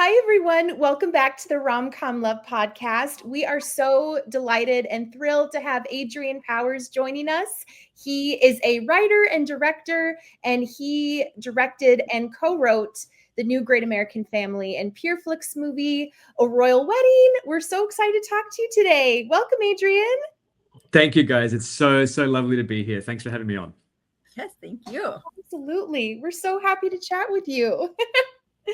Hi, everyone. Welcome back to the Rom-Com Love Podcast. We are so delighted and thrilled to have Adrian Powers joining us. He is a writer and director, and he directed and co-wrote the new Great American Family and PureFlix movie, A Royal Wedding. We're so excited to talk to you today. Welcome, Adrian. Thank you, guys. It's so lovely to be here. Thanks for having me on. Yes, thank you. Absolutely. We're so happy to chat with you.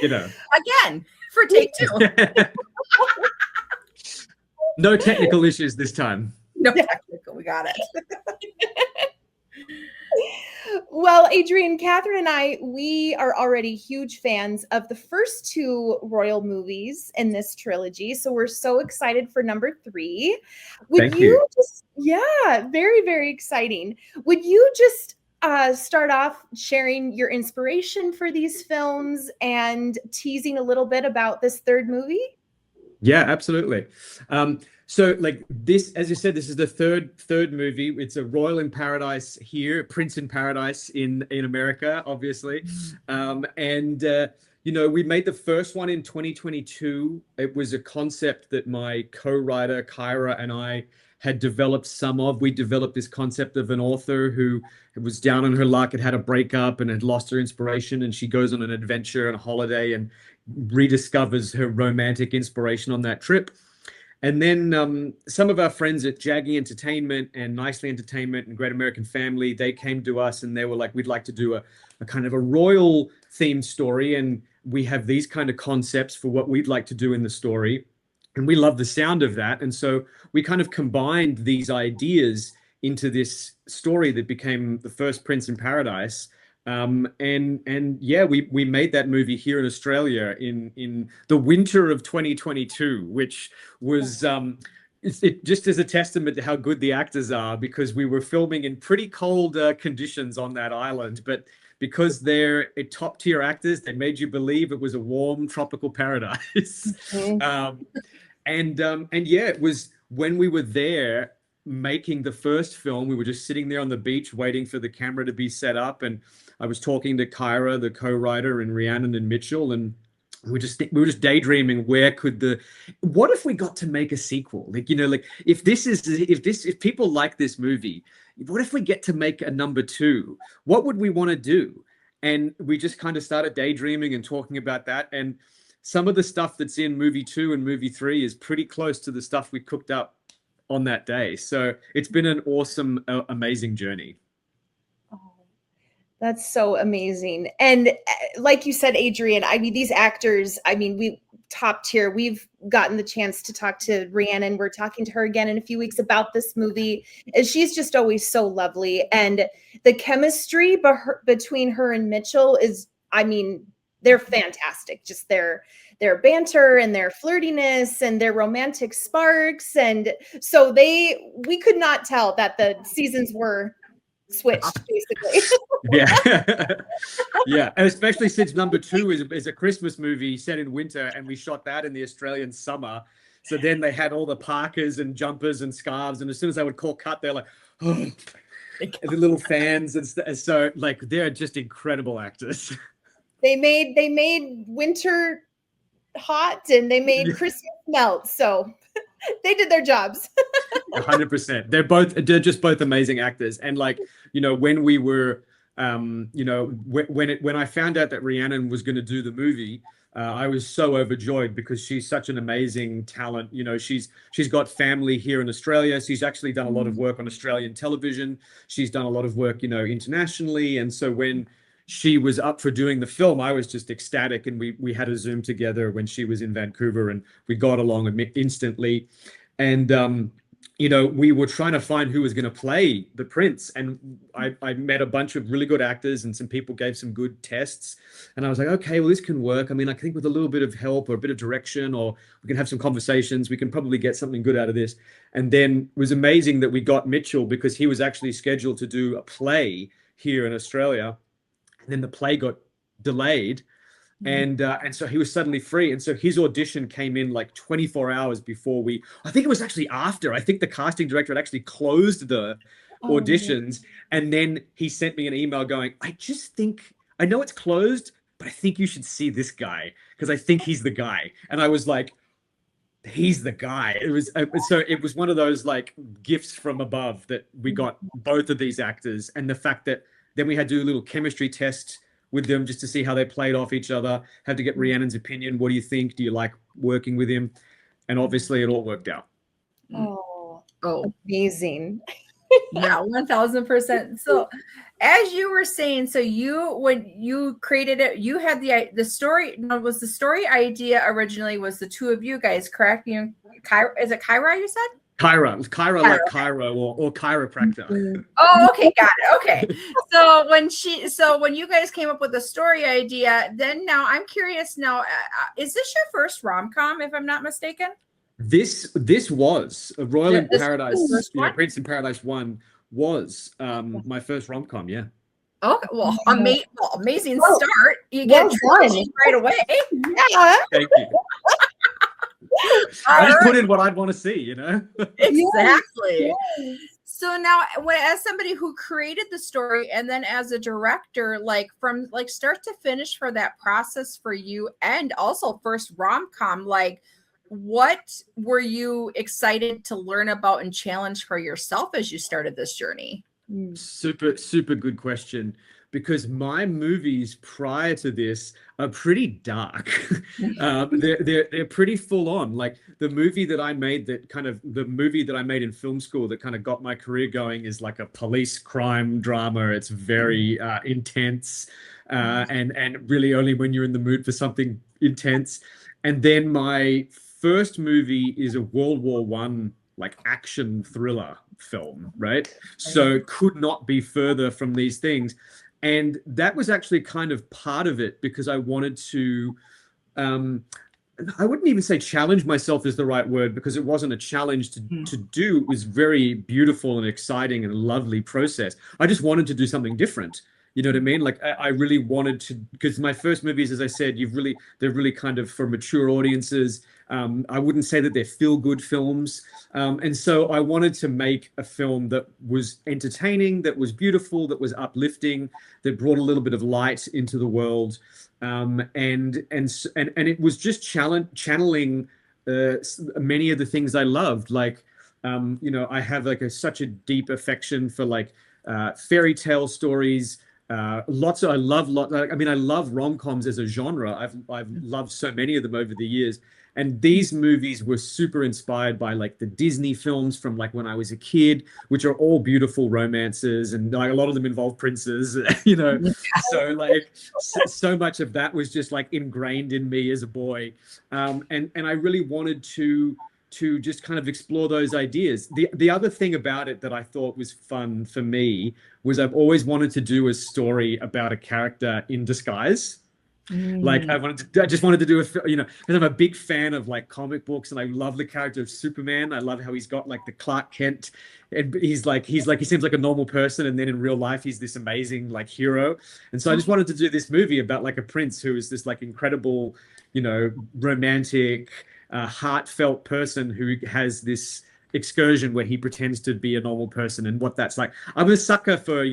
Again, for take two. No technical issues this time. No technical, we got it. Well, Adrian, Catherine and I, we are already huge fans of the first two royal movies in this trilogy. So we're so excited for number 3. Thank you. Very, very exciting. Would you just start off sharing your inspiration for these films and teasing a little bit about this third movie? Yeah, absolutely. So like this, as you said, this is the third movie. It's a royal in paradise here, prince in paradise in America, obviously. We made the first one in 2022. It was a concept that my co-writer Kyra and I had developed some of. We developed this concept of an author who was down on her luck, had a breakup and had lost her inspiration, and she goes on an adventure and a holiday and rediscovers her romantic inspiration on that trip. And then some of our friends at Jaggy Entertainment and Nicely Entertainment and Great American Family, they came to us and they were like, we'd like to do a kind of a royal themed story, and we have these kind of concepts for what we'd like to do in the story. And we love the sound of that. And so we kind of combined these ideas into this story that became the first Prince in Paradise. We made that movie here in Australia in the winter of 2022, which was it just as a testament to how good the actors are, because we were filming in pretty cold conditions on that island, but because they're top tier actors, they made you believe it was a warm tropical paradise. It was when we were there making the first film, we were just sitting there on the beach waiting for the camera to be set up, and I was talking to Kyra, the co-writer, and Rhiannon and Mitchell, and we were just daydreaming, what if we got to make a sequel? If people like this movie, what if we get to make a number 2? What would we want to do? And we just kind of started daydreaming and talking about that. And some of the stuff that's in movie 2 and movie 3 is pretty close to the stuff we cooked up on that day. So it's been an awesome, amazing journey. Oh, that's so amazing. And like you said, Adrian, I mean, these actors, we top tier. We've gotten the chance to talk to Rhiannon. We're talking to her again in a few weeks about this movie. And she's just always so lovely. And the chemistry between her and Mitchell is, they're fantastic. Just their banter and their flirtiness and their romantic sparks. And so we could not tell that the seasons were switched, basically. Yeah. And especially since number 2 is a Christmas movie set in winter, and we shot that in the Australian summer. So then they had all the parkas and jumpers and scarves, and as soon as they would call cut, they're like, oh, the little fans. And so like, they're just incredible actors. They made winter hot and they made Christmas melt. So they did their jobs. 100%. They're just both amazing actors. And like, when we were, when I found out that Rhiannon was going to do the movie, I was so overjoyed, because she's such an amazing talent. She's got family here in Australia. She's actually done a lot of work on Australian television. She's done a lot of work, internationally. And so when she was up for doing the film, I was just ecstatic, and we had a Zoom together when she was in Vancouver, and we got along instantly. And we were trying to find who was going to play the prince, and I met a bunch of really good actors, and some people gave some good tests, and I was like, okay, well, this can work. I think with a little bit of help or a bit of direction, or we can have some conversations, we can probably get something good out of this. And then it was amazing that we got Mitchell, because he was actually scheduled to do a play here in Australia. And then the play got delayed, and so he was suddenly free. And so his audition came in like 24 hours before I think it was actually after. I think the casting director had actually closed the auditions. And then he sent me an email going, I know it's closed, but I think you should see this guy. because I think he's the guy. And I was like, he's the guy. It was one of those like gifts from above that we got both of these actors, and the fact that then we had to do a little chemistry test with them just to see how they played off each other. Had to get Rhiannon's opinion. What do you think? Do you like working with him? And obviously it all worked out. Oh, amazing. Yeah, 1000%. So as you were saying, so when you created it, you had the story. No, was the story idea originally was the two of you guys, correct? You, is it Kyra? You said Kyra like Kyra or chiropractor. Oh, okay, got it. Okay, so when you guys came up with the story idea, then now I'm curious. Now, is this your first rom-com, if I'm not mistaken? This was Royal in Paradise. Prince in Paradise 1 was my first rom-com. Yeah. Okay, well, amazing start. You get Trilogy right away. Yeah. Thank you. I just put in what I'd want to see, Exactly. Yes. So now, as somebody who created the story, and then as a director, like from like start to finish for that process for you, and also first rom-com, like what were you excited to learn about and challenge for yourself as you started this journey? Super good question, because my movies prior to this are pretty dark. They're pretty full on. Like the movie that I made in film school that kind of got my career going is like a police crime drama. It's very intense, and really only when you're in the mood for something intense. And then my first movie is a World War I like action thriller film, right? So could not be further from these things. And that was actually kind of part of it, because I wanted to, I wouldn't even say challenge myself is the right word, because it wasn't a challenge to do. It was very beautiful and exciting and a lovely process. I just wanted to do something different. You know what I mean? Like I really wanted to, because my first movies, as I said, they're really kind of for mature audiences. I wouldn't say that they're feel-good films. And so I wanted to make a film that was entertaining, that was beautiful, that was uplifting, that brought a little bit of light into the world. And it was just channeling many of the things I loved. Like, I have like such a deep affection for like fairy tale stories. I love rom-coms as a genre. I've loved so many of them over the years, and these movies were super inspired by like the Disney films from like when I was a kid, which are all beautiful romances, and like a lot of them involve princes. So like so much of that was just like ingrained in me as a boy, and I really wanted to just kind of explore those ideas. The other thing about it that I thought was fun for me was I've always wanted to do a story about a character in disguise. Like I just wanted to do because I'm a big fan of like comic books, and I love the character of Superman. I love how he's got like the Clark Kent, and he seems like a normal person, and then in real life he's this amazing like hero. And so I just wanted to do this movie about like a prince who is this like incredible, romantic, heartfelt person who has this excursion where he pretends to be a normal person, and what that's like. I'm a sucker for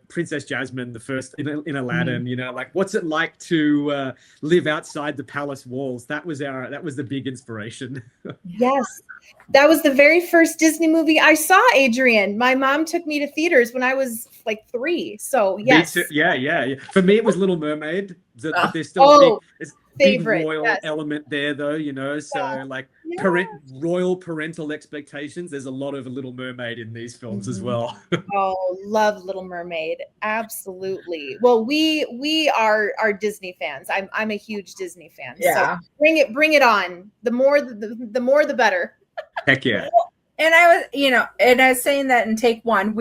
Princess Jasmine, the first in Aladdin. Like what's it like to live outside the palace walls? That was the big inspiration. Yes, that was the very first Disney movie I saw, Adrian. My mom took me to theaters when I was like 3. So yes. Me too. Yeah. For me, it was Little Mermaid. There's still big royal element there, though. So like royal parental expectations. There's a lot of Little Mermaid in these films as well. Oh, love Little Mermaid, absolutely. Well, we are Disney fans. I'm a huge Disney fan. Yeah. So bring it on. The more the better. Heck yeah. And I was saying that in take one, for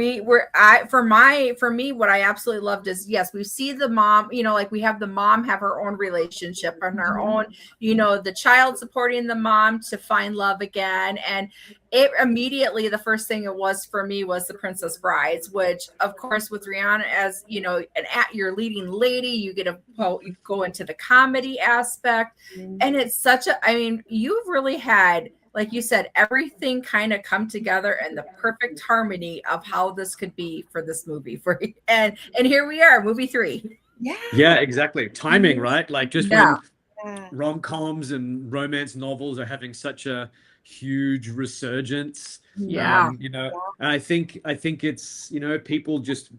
me, what I absolutely loved is, yes, we see the mom, like we have the mom have her own relationship and her own, the child supporting the mom to find love again. And it immediately, the first thing it was for me was The Princess Brides, which of course with Rhiannon as, your leading lady, you go into the comedy aspect. And it's you've really had, like you said, everything kind of come together in the perfect harmony of how this could be for this movie. And here we are, movie 3. Yeah, exactly. Timing, right? Like just Yeah. when Yeah. rom-coms and romance novels are having such a huge resurgence. Yeah. And I think it's, people just,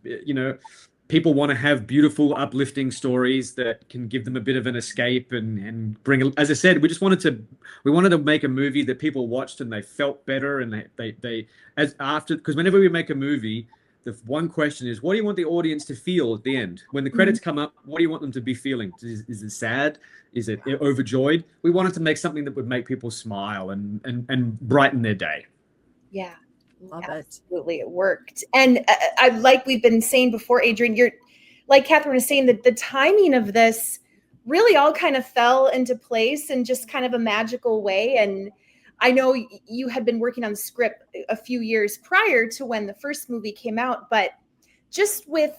people want to have beautiful, uplifting stories that can give them a bit of an escape and bring, as I said, we wanted to make a movie that people watched and they felt better and they as after, because whenever we make a movie, the one question is, what do you want the audience to feel at the end? When the credits come up, what do you want them to be feeling? Is it sad? Is it overjoyed? We wanted to make something that would make people smile and brighten their day. Yeah. Love it. Absolutely. It worked. And I like we've been saying before, Adrian, you're like Catherine was saying that the timing of this really all kind of fell into place in just kind of a magical way. And I know you had been working on the script a few years prior to when the first movie came out, but just with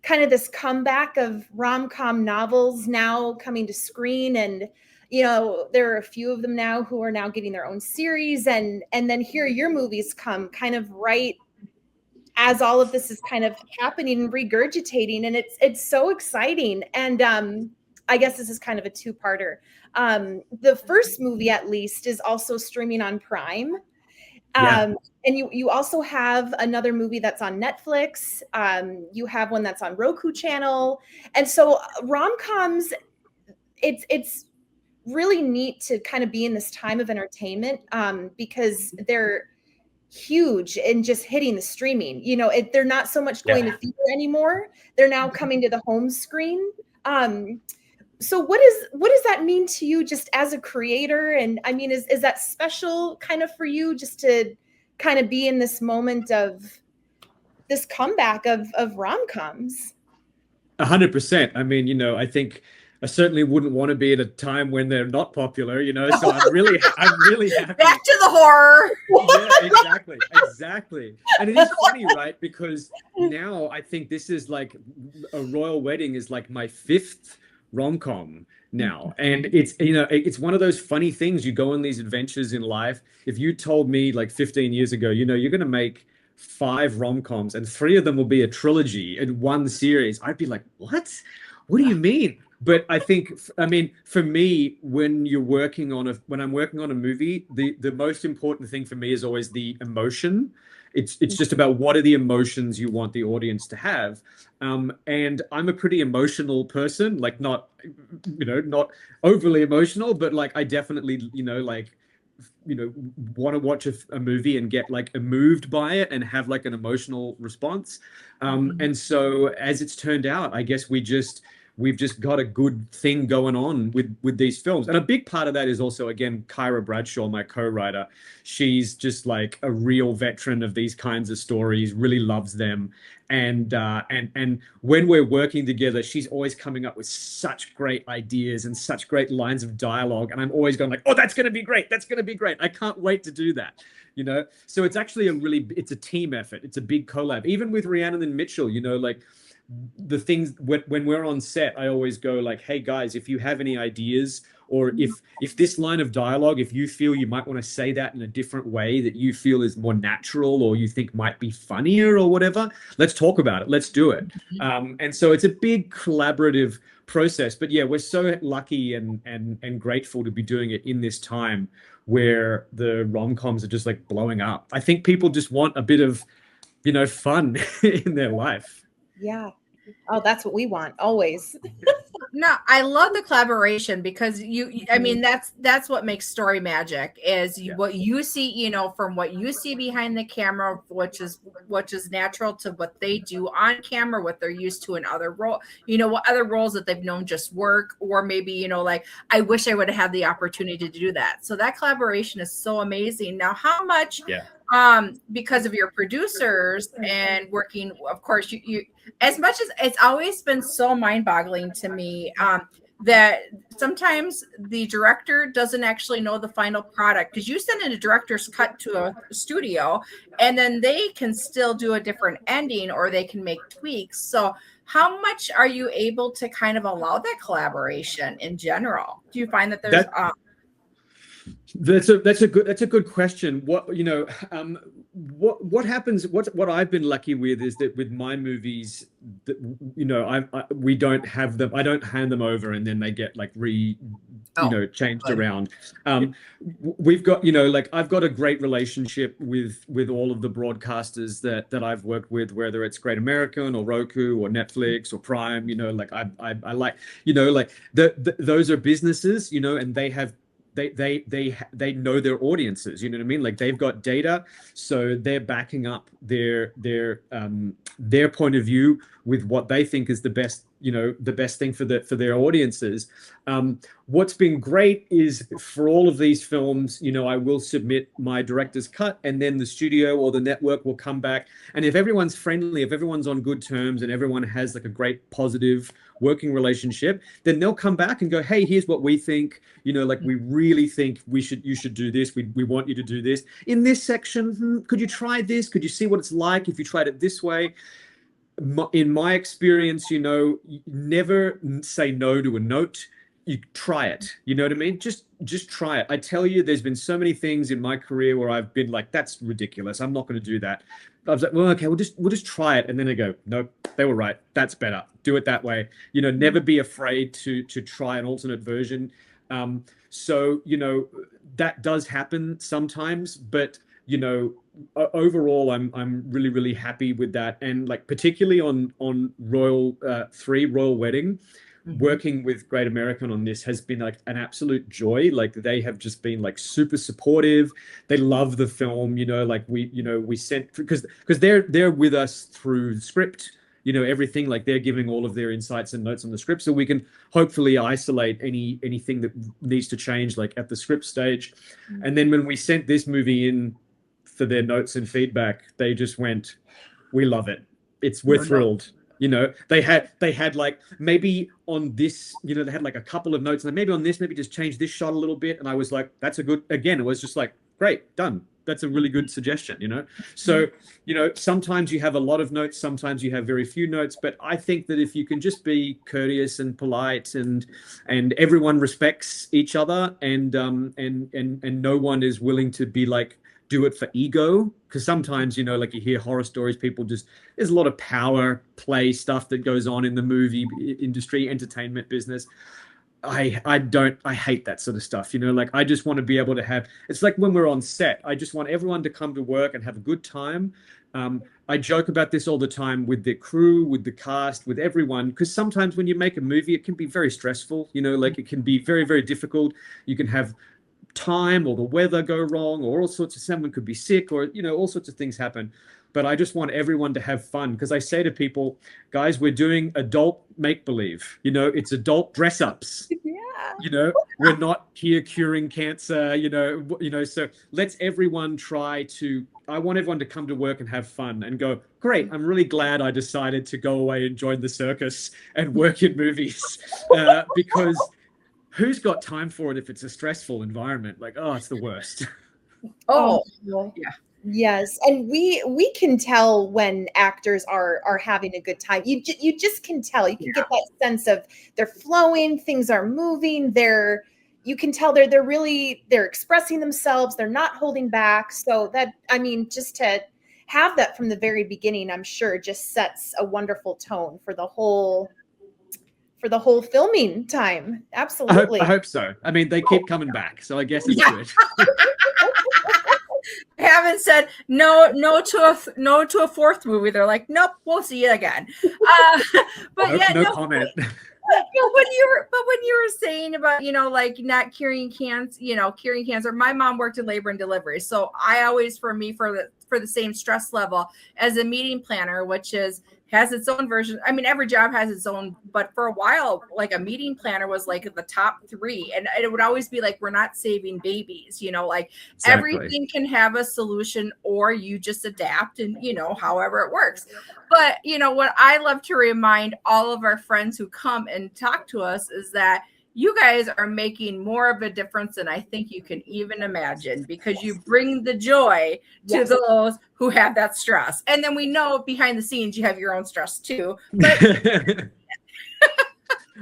kind of this comeback of rom-com novels now coming to screen, and there are a few of them now who are now getting their own series, and then here your movies come kind of right as all of this is kind of happening and regurgitating, and it's so exciting. And I guess this is kind of a two-parter. The first movie, at least, is also streaming on Prime. Yeah. And you also have another movie that's on Netflix. You have one that's on Roku channel. And so rom-coms, it's really neat to kind of be in this time of entertainment, because they're huge and just hitting the streaming. They're not so much going to Yeah. theater anymore. They're now coming to the home screen. So what does that mean to you just as a creator? And I mean, is that special kind of for you just to kind of be in this moment of this comeback of rom-coms? 100%. I mean, I think I certainly wouldn't want to be at a time when they're not popular, so I'm really happy. Back to the horror. Yeah, exactly. And it is funny, right? Because now I think this is like A Royal Wedding is like my fifth rom-com now. And it's one of those funny things. You go on these adventures in life. If you told me like 15 years ago, you're going to make 5 rom-coms and 3 of them will be a trilogy in one series, I'd be like, what do you mean? But I mean, for me, when I'm working on a movie, the most important thing for me is always the emotion. It's just about what are the emotions you want the audience to have. And I'm a pretty emotional person, like not overly emotional, but like I definitely, want to watch a movie and get like moved by it and have like an emotional response. And so as it's turned out, I guess we've just got a good thing going on with these films. And a big part of that is also, again, Kyra Bradshaw, my co-writer. She's just like a real veteran of these kinds of stories, really loves them. And when we're working together, she's always coming up with such great ideas and such great lines of dialogue. And I'm always going like, oh, that's going to be great. That's going to be great. I can't wait to do that. So it's actually it's a team effort. It's a big collab. Even with Rhiannon and Mitchell, like, the things when we're on set, I always go like, hey guys, if you have any ideas, or if this line of dialogue, if you feel you might want to say that in a different way that you feel is more natural or you think might be funnier or whatever, let's talk about it, let's do it. And so it's a big collaborative process. But yeah, we're so lucky and grateful to be doing it in this time where the rom-coms are just like blowing up. I think people just want a bit of fun in their life. Yeah. Oh, that's what we want always. No, I love the collaboration because I mean, that's what makes story magic is what you see, from what you see behind the camera, which is natural to what they do on camera, what they're used to in other what other roles that they've known just work, or maybe, like, I wish I would have had the opportunity to do that. So that collaboration is so amazing. Now, how much, because of your producers and working, of course, you as much as it's always been so mind-boggling to me, that sometimes the director doesn't actually know the final product, because you send in a director's cut to a studio and then they can still do a different ending or they can make tweaks. So how much are you able to kind of allow that collaboration in general? Do you find that there's That's a good question. What happens? What I've been lucky with is that with my movies, that we don't have them. I don't hand them over and then they get like changed good. around. We've got like I've got a great relationship with all of the broadcasters that I've worked with, whether it's Great American or Roku or Netflix or Prime. Like I like like those are businesses, and they have. They know their audiences, you know what I mean? Like they've got data, so they're backing up their point of view with what they think is the best thing for their audiences. What's been great is for all of these films, I will submit my director's cut, and then the studio or the network will come back, and if everyone's friendly, if everyone's on good terms, and everyone has like a great positive working relationship, then they'll come back and go, hey, here's what we think, like we really think you should do this, we want you to do this in this section, could you try this, could you see what it's like if you tried it this way? In my experience, never say no to a note. You try it, you know what I mean? Just try it. I tell you, there's been so many things in my career where I've been like, that's ridiculous, I'm not going to do that. I was like, well, okay, we'll just try it. And then I go, nope, they were right, that's better, do it that way. Never be afraid to try an alternate version. So that does happen sometimes, but overall I'm really, really happy with that. And like particularly on Royal Wedding, working with Great American on this has been like an absolute joy. Like they have just been like super supportive. They love the film, like we sent, because they're with us through script, everything, like they're giving all of their insights and notes on the script, so we can hopefully isolate anything that needs to change like at the script stage. And then when we sent this movie in for their notes and feedback, they just went, we love it, we're thrilled. They had like maybe on this, they had like a couple of notes, and maybe on this, maybe just change this shot a little bit, and I was like, that's a good, again, it was just like, great, done, that's a really good suggestion. So sometimes you have a lot of notes, sometimes you have very few notes, but I think that if you can just be courteous and polite, and everyone respects each other, and no one is willing to be like, do it for ego, because sometimes like you hear horror stories, people just, there's a lot of power play stuff that goes on in the movie industry, entertainment business. I hate that sort of stuff, like I just want to be able to have, it's like when we're on set, I just want everyone to come to work and have a good time. I joke about this all the time with the crew, with the cast, with everyone, because sometimes when you make a movie, it can be very stressful, like it can be very, very difficult. You can have time or the weather go wrong, or all sorts of, someone could be sick, or all sorts of things happen. But I just want everyone to have fun, because I say to people, guys, we're doing adult make-believe, it's adult dress-ups. We're not here curing cancer, so let's everyone try to, I want everyone to come to work and have fun and go, great, I'm really glad I decided to go away and join the circus and work in movies, because who's got time for it if it's a stressful environment? Like, oh, it's the worst. Yeah. Yes, and we can tell when actors are having a good time. You just can tell. You can get that sense of they're flowing, things are moving. You can tell they're expressing themselves. They're not holding back. So that, I mean, just to have that from the very beginning, I'm sure just sets a wonderful tone for the whole filming time. Absolutely. I hope so. I mean, they keep coming back, so I guess it's good. I haven't said no to a fourth movie. They're like, nope, we'll see you again. But no comment. When you were saying about, like not curing cancer, my mom worked in labor and delivery. So I always, for the same stress level as a meeting planner, which has its own version. I mean, every job has its own, but for a while, like a meeting planner was like the top 3. And it would always be like, we're not saving babies, like exactly. Everything can have a solution, or you just adapt and, however it works. But, what I love to remind all of our friends who come and talk to us is that you guys are making more of a difference than I think you can even imagine, because you bring the joy to those who have that stress. And then we know behind the scenes, you have your own stress too. But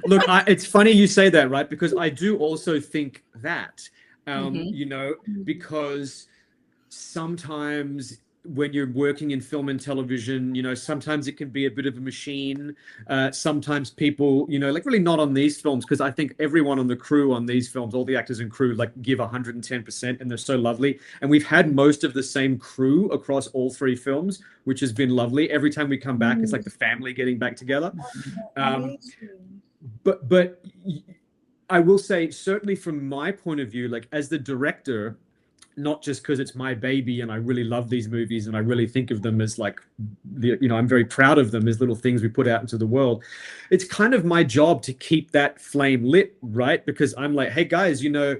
look, it's funny you say that, right? Because I do also think that you know, because sometimes when you're working in film and television, you know, sometimes it can be a bit of a machine. Sometimes people, you know, like really not on these films, because I think everyone on the crew on these films, all the actors and crew, like give 110%, and they're so lovely. And we've had most of the same crew across all three films, which has been lovely. Every time we come back, it's like the family getting back together. But I will say, certainly from my point of view, like as the director, not just because it's my baby and I really love these movies and I really think of them as like, you know, I'm very proud of them as little things we put out into the world. It's kind of my job to keep that flame lit, right? Because I'm like, hey guys, you know,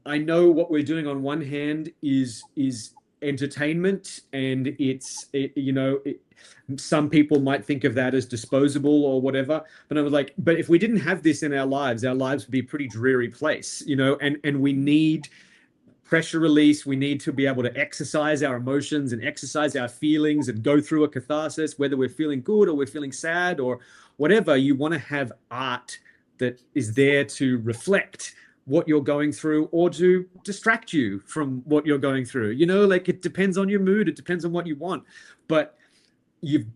I know what we're doing on one hand is entertainment, and some people might think of that as disposable or whatever, but I was like, but if we didn't have this in our lives would be a pretty dreary place, you know, and we need pressure release. We need to be able to exercise our emotions and exercise our feelings and go through a catharsis, whether we're feeling good or we're feeling sad or whatever. You want to have art that is there to reflect what you're going through or to distract you from what you're going through. You know, like it depends on your mood. It depends on what you want, but you've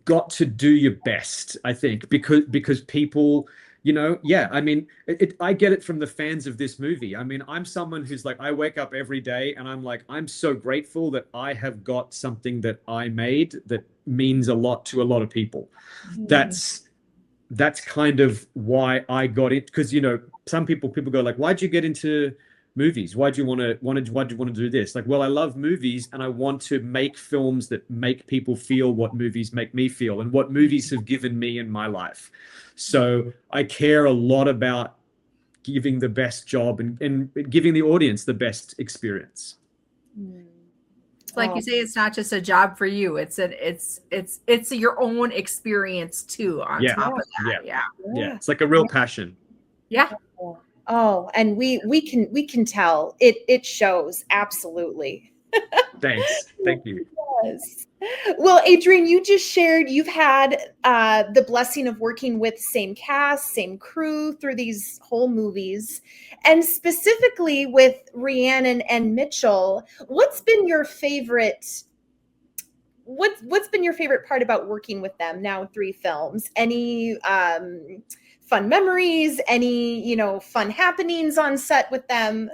got to do your best, I think, because people, you know, yeah, I mean, I get it from the fans of this movie. I mean, I'm someone who's like, I wake up every day and I'm like, I'm so grateful that I have got something that I made that means a lot to a lot of people. That's kind of why I got it. Because, you know, some people go like, why'd you get into movies? Why'd you want to do this? Like, well, I love movies and I want to make films that make people feel what movies make me feel and what movies have given me in my life. So I care a lot about giving the best job and giving the audience the best experience. Like you say, it's not just a job for you. It's your own experience too. On top of that, yeah. It's like a real passion. Yeah. Oh, and we can tell it shows, absolutely. Thanks. Thank you. Yes. Well, Adrian, you just shared you've had the blessing of working with same cast, same crew through these whole movies, and specifically with Rhiannon and Mitchell. What's been your favorite? What's been your favorite part about working with them now? 3 films. Any fun memories? Any, you know, fun happenings on set with them?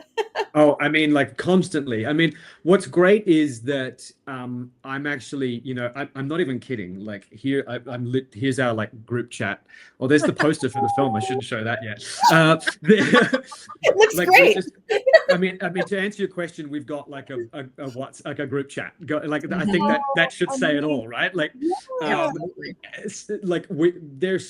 Oh, I mean, like constantly. I mean, what's great is that I'm actually, you know, I'm not even kidding. Like here's our like group chat. Oh, there's the poster for the film. I shouldn't show that yet. It looks like, great. I mean, to answer your question, we've got like a group chat. I think that should say it all, right? Like, like they're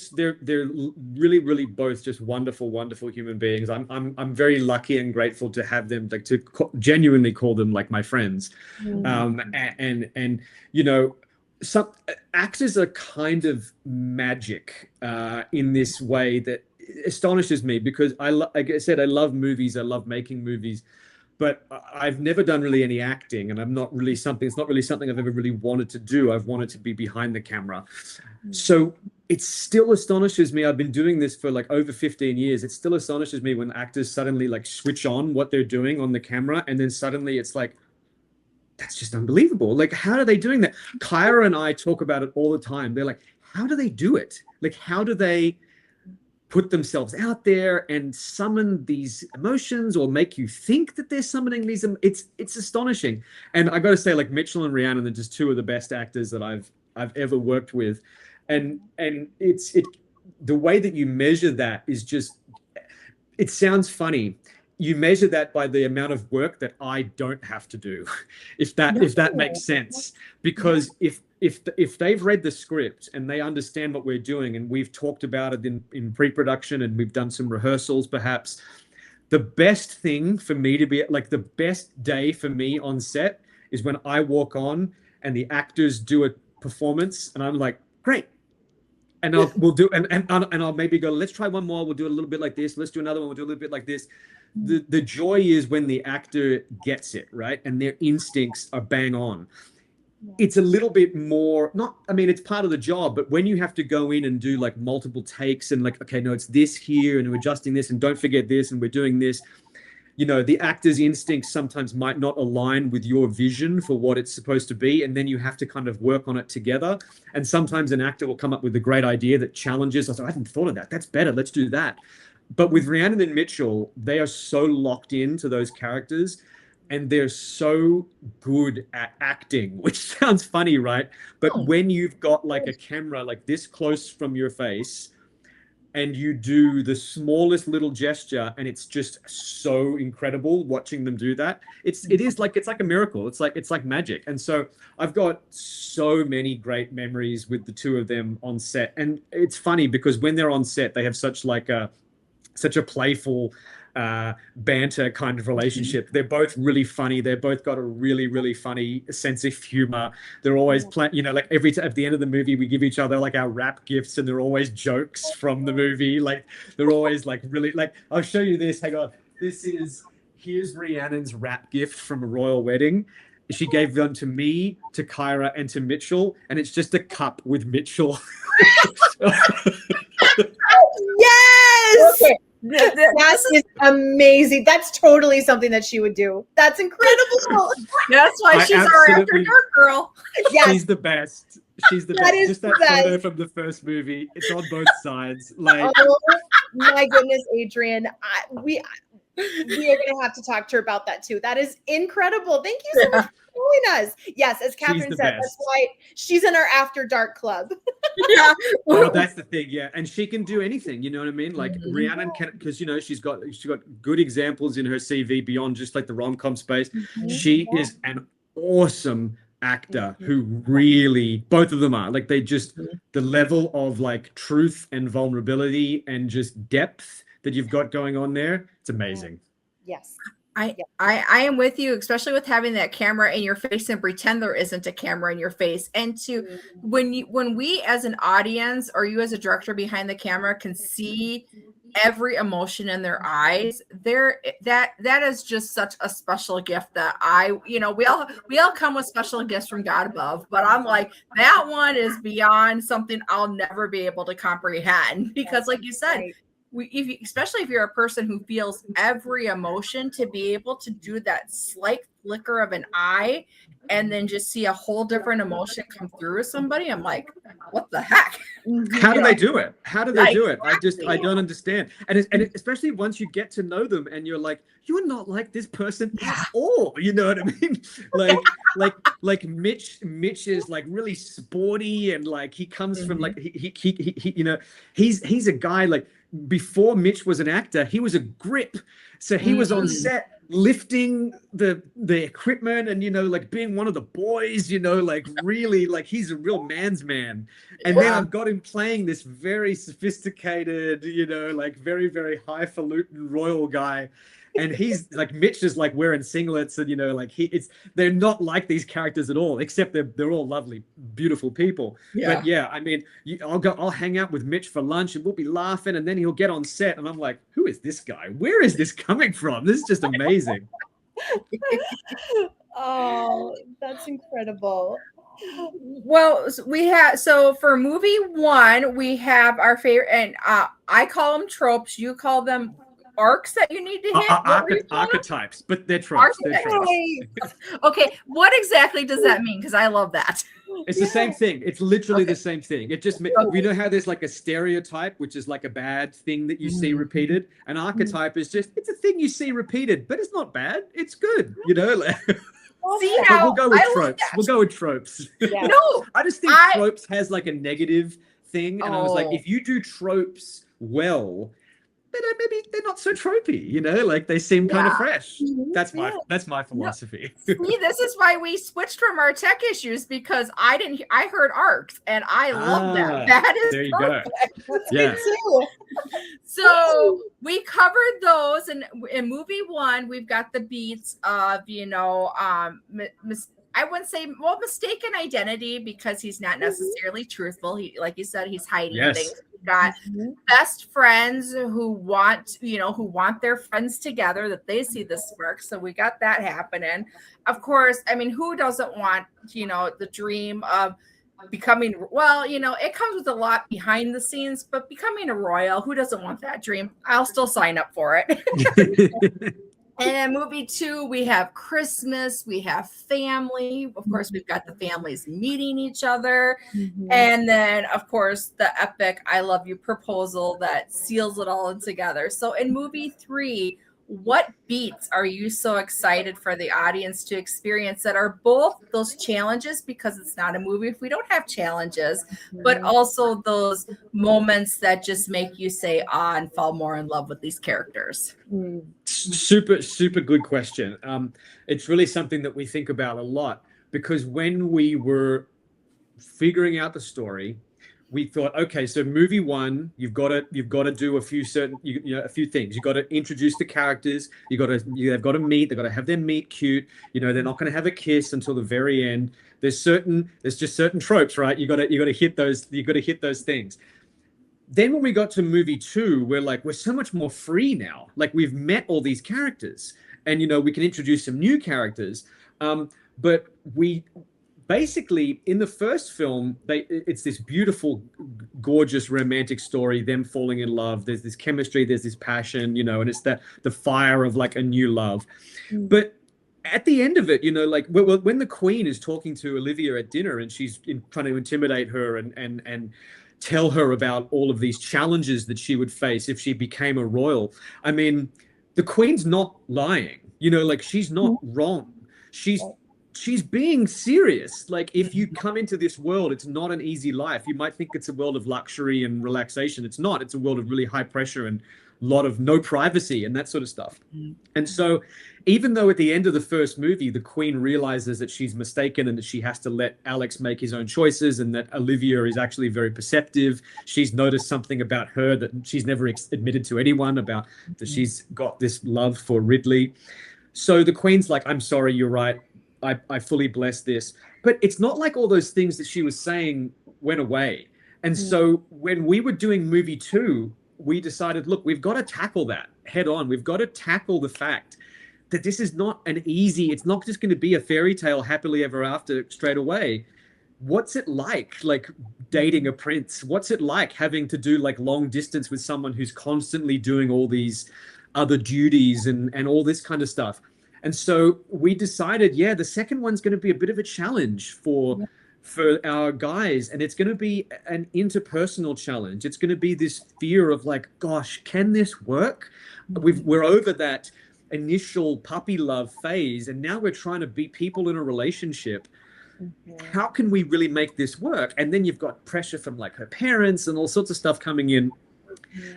really both just wonderful human beings. I'm very lucky and grateful to have them, like to genuinely call them like my friends. And you know, some actors are kind of magic in this way that astonishes me, because like I said, I love movies. I love making movies, but I've never done really any acting, and it's not really something I've ever really wanted to do. I've wanted to be behind the camera. So it still astonishes me. I've been doing this for like over 15 years. It still astonishes me when actors suddenly like switch on what they're doing on the camera, and then suddenly it's like, that's just unbelievable. Like, how are they doing that? Kyra and I talk about it all the time. They're like, how do they do it? Like, how do they put themselves out there and summon these emotions or make you think that they're summoning these? It's astonishing. And I got to say, like, Mitchell and Rhiannon are just 2 of the best actors that I've ever worked with. And the way that you measure that is just, it sounds funny. You measure that by the amount of work that I don't have to do, if that makes sense. Because if they've read the script and they understand what we're doing, and we've talked about it in pre-production and we've done some rehearsals, perhaps, the best thing for me to be like, the best day for me on set is when I walk on and the actors do a performance and I'm like, great. And we'll do, and I'll maybe go, let's try one more. We'll do a little bit like this. Let's do another one. We'll do a little bit like this. The joy is when the actor gets it, right? And their instincts are bang on. It's a little bit more, it's part of the job, but when you have to go in and do like multiple takes and like, okay, no, it's this here and we're adjusting this and don't forget this and we're doing this. the actor's instincts sometimes might not align with your vision for what it's supposed to be, and then you have to kind of work on it together. And sometimes an actor will come up with a great idea that challenges us. I hadn't thought of that. That's better. Let's do that. But with Rhiannon and Mitchell, they are so locked into those characters, and they're so good at acting, which sounds funny, right? But when you've got like a camera like this close from your face, and you do the smallest little gesture, and it's just so incredible watching them do that. It's like a miracle. It's like magic. And so I've got so many great memories with the two of them on set. And it's funny because when they're on set, they have such a playful banter kind of relationship. They're both really funny. They've both got a really, really funny sense of humor. They're always like every time at the end of the movie, we give each other like our rap gifts, and they're always jokes from the movie. Like they're always like really like, I'll show you this. Hang on. Here's Rhiannon's rap gift from a royal wedding. She gave them to me, to Kyra, and to Mitchell, and it's just a cup with Mitchell. Yes. Okay. That is amazing. That's totally something that she would do. That's incredible. That's why she's our After Dark girl. Yes. She's the best. She's the best. Just that photo from the first movie. It's on both sides. Like, oh my goodness, Adrian. We are going to have to talk to her about that too. That is incredible. Thank you so much for joining us. Yes, as Catherine said, that's why she's in our After Dark club. Yeah. Oh, that's the thing. Yeah. And she can do anything. You know what I mean? Like Rhiannon can, because, she's got good examples in her CV beyond just like the rom-com space. She is an awesome actor who really, both of them are like, they just, the level of like truth and vulnerability and just depth that you've got going on there, it's amazing. Yes. I am with you, especially with having that camera in your face and pretend there isn't a camera in your face. And when we as an audience or you as a director behind the camera can see every emotion in their eyes, that is just such a special gift that we all come with special gifts from God above, but I'm like, that one is beyond something I'll never be able to comprehend, because like you said, especially if you're a person who feels every emotion, to be able to do that slight flicker of an eye and then just see a whole different emotion come through somebody, I'm like, what the heck? How do they do it? How do they do it? I don't understand. And especially once you get to know them and you're like, you're not like this person at all. You know what I mean? Like Mitch is like really sporty, and like he comes from like he's a guy like, before Mitch was an actor, he was a grip. So he was on set lifting the equipment and, like being one of the boys, like really, like he's a real man's man. And then I've got him playing this very sophisticated, like very, very highfalutin royal guy. And he's like, Mitch is like wearing singlets, and like they're not like these characters at all, except they're all lovely, beautiful people. Yeah. But yeah, I mean, I'll hang out with Mitch for lunch and we'll be laughing, and then he'll get on set and I'm like, who is this guy? Where is this coming from? This is just amazing. Oh, that's incredible. Well, so for movie one, we have our favorite, and I call them tropes. You call them arcs that you need to hit. Archetypes, but they're tropes. Okay, what exactly does that mean? Because I love that. It's the same thing. It's literally the same thing. It just, we know how there's like a stereotype, which is like a bad thing that you see repeated. An archetype is just, it's a thing you see repeated, but it's not bad. It's good, See, now, we'll go with tropes. We'll go with tropes. Yeah. No, I just think tropes has like a negative thing, and I was like, if you do tropes well, maybe they're not so tropey, like they seem kind of fresh. That's my philosophy. See, this is why we switched from our tech issues, because I heard arcs and I love that. That is there you perfect. go. Yeah. So we covered those, and in movie one, we've got the beats of, I wouldn't say, mistaken identity, because he's not necessarily truthful. He, like you said, he's hiding things. We've got best friends who want their friends together, that they see the spark. So we got that happening. Of course, I mean, who doesn't want, the dream of becoming, it comes with a lot behind the scenes, but becoming a royal, who doesn't want that dream? I'll still sign up for it. And then movie 2, we have Christmas, we have family. Of course, we've got the families meeting each other. Mhm. And then, of course, the epic I love you proposal that seals it all in together. So in movie 3, what beats are you so excited for the audience to experience that are both those challenges, because it's not a movie if we don't have challenges, but also those moments that just make you say ah and fall more in love with these characters? Super good question. It's really something that we think about a lot, because when we were figuring out the story, we thought, okay, so movie 1, you've got to do a few a few things. You've got to introduce the characters. They've got to meet. They've got to have their meet cute. They're not going to have a kiss until the very end. There's just certain tropes, right? You got to hit those. You got to hit those things. Then when we got to movie 2, we're so much more free now. Like, we've met all these characters, and we can introduce some new characters. But we basically, in the first film, it's this beautiful, gorgeous, romantic story, them falling in love. There's this chemistry, there's this passion, and it's the fire of like a new love. But at the end of it, like when the Queen is talking to Olivia at dinner, and she's trying to intimidate her and tell her about all of these challenges that she would face if she became a royal. I mean, the Queen's not lying, like, she's not wrong. She's being serious. Like, if you come into this world, it's not an easy life. You might think it's a world of luxury and relaxation. It's not. It's a world of really high pressure and a lot of no privacy and that sort of stuff. And so even though at the end of the first movie, the Queen realizes that she's mistaken and that she has to let Alex make his own choices, and that Olivia is actually very perceptive, she's noticed something about her that she's never admitted to anyone about, that she's got this love for Ridley. So the Queen's like, I'm sorry, you're right. I fully bless this. But it's not like all those things that she was saying went away. And so when we were doing movie 2, we decided, look, we've got to tackle that head on. We've got to tackle the fact that this is not it's not just going to be a fairy tale happily ever after straight away. What's it like dating a prince? What's it like having to do like long distance with someone who's constantly doing all these other duties and all this kind of stuff? And so we decided, the second one's going to be a bit of a challenge for our guys, and it's going to be an interpersonal challenge. It's going to be this fear of like, gosh, can this work? We're over that initial puppy love phase, and now we're trying to be people in a relationship. How can we really make this work? And then you've got pressure from like her parents and all sorts of stuff coming in.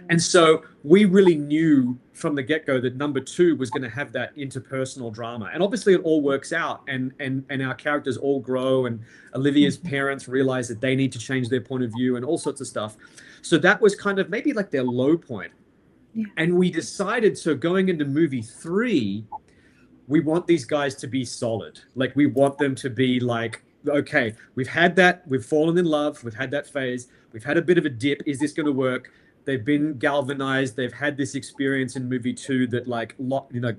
And so we really knew from the get-go that number 2 was going to have that interpersonal drama. And obviously it all works out, and our characters all grow, and Olivia's parents realize that they need to change their point of view and all sorts of stuff. So that was kind of maybe like their low point. And we decided, so going into movie 3, we want these guys to be solid. Like, we want them to be like, okay, we've had that, we've fallen in love, we've had that phase, we've had a bit of a dip, is this going to work? They've been galvanized. They've had this experience in movie 2 that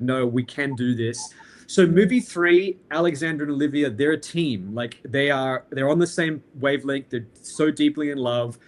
no, we can do this. So movie 3, Alexander and Olivia, they're a team. Like, they're on the same wavelength. They're so deeply in love.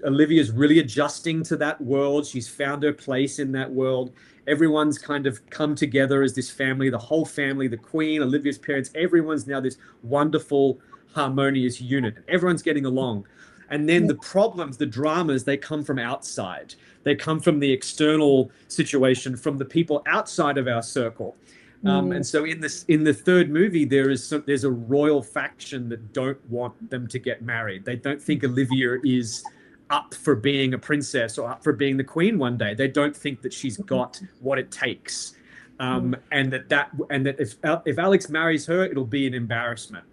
Olivia's really adjusting to that world. She's found her place in that world. Everyone's kind of come together as this family, the whole family, the Queen, Olivia's parents, everyone's now this wonderful, harmonious unit. Everyone's getting along. And then the problems, the dramas, they come from outside. They come from the external situation, from the people outside of our circle. And so in the third movie, there's a royal faction that don't want them to get married. They don't think Olivia is up for being a princess or up for being the Queen one day. They don't think that she's got what it takes. And that if Alex marries her, it'll be an embarrassment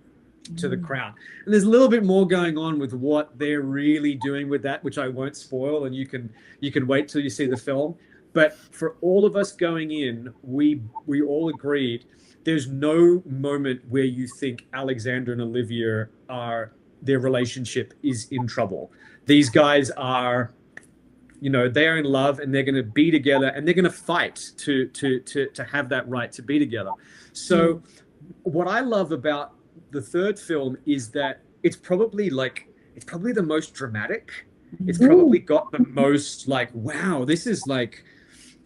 to the crown. And there's a little bit more going on with what they're really doing with that, which I won't spoil, and you can wait till you see the film. But for all of us going in, we all agreed there's no moment where you think Alexander and Olivia their relationship is in trouble. These guys are, they're in love, and they're going to be together, and they're going to fight to have that right to be together. So what I love about the third film is that it's probably the most dramatic. It's probably got the most like, wow, this is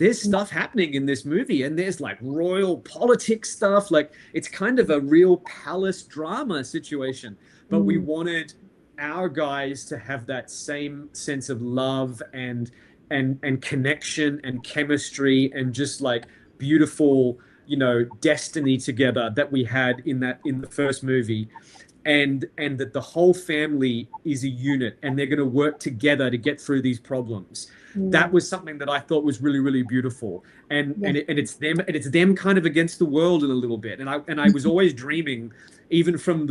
there's stuff happening in this movie, and there's like royal politics stuff. Like it's kind of a real palace drama situation. But we wanted our guys to have that same sense of love and connection and chemistry and just like beautiful, destiny together that we had in the first movie. And that the whole family is a unit and they're going to work together to get through these problems. That was something that I thought was really, really beautiful. And it's them kind of against the world in a little bit. And I was always dreaming, even from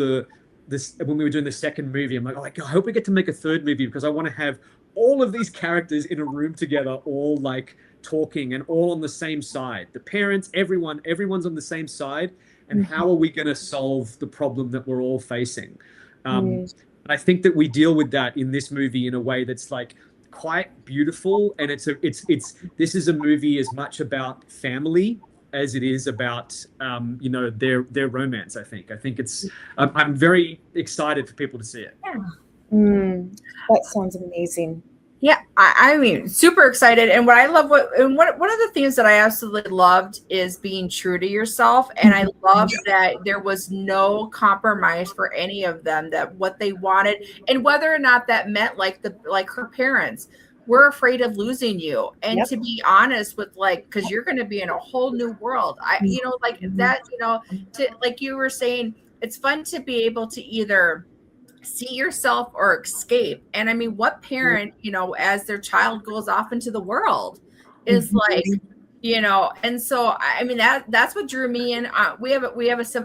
this when we were doing the second movie, I'm like, I hope we get to make a third movie, because I want to have all of these characters in a room together, all like talking and all on the same side. The parents, everyone's on the same side. And how are we going to solve the problem that we're all facing? And I think that we deal with that in this movie in a way that's like quite beautiful. And this is a movie as much about family as it is about their romance. I think I'm very excited for people to see it. That sounds amazing. Yeah, I mean, super excited. And what I love, one of the things that I absolutely loved is being true to yourself. And I love that there was no compromise for any of them, that what they wanted, and whether or not that meant like her parents were afraid of losing you. And to be honest with, like, because you're going to be in a whole new world. Like you were saying, it's fun to be able to either see yourself or escape. And I mean, what parent, as their child goes off into the world is like, and so I mean that's what drew me in. We have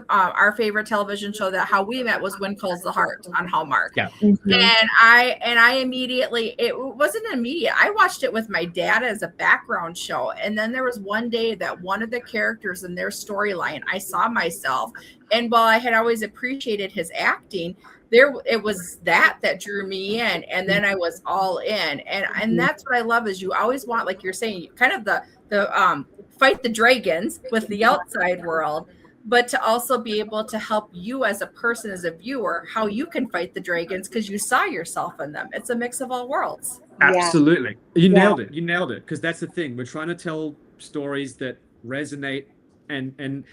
our favorite television show that how we met was When Calls the Heart on Hallmark. Yeah. And I immediately, it wasn't immediate. I watched it with my dad as a background show. And then there was one day that one of the characters in their storyline, I saw myself. And while I had always appreciated his acting, it was that drew me in, and then I was all in. And that's what I love, is you always want, like you're saying, kind of the fight the dragons with the outside world, but to also be able to help you as a person, as a viewer, how you can fight the dragons because you saw yourself in them. It's a mix of all worlds. Absolutely. You nailed it. Because that's the thing. We're trying to tell stories that resonate and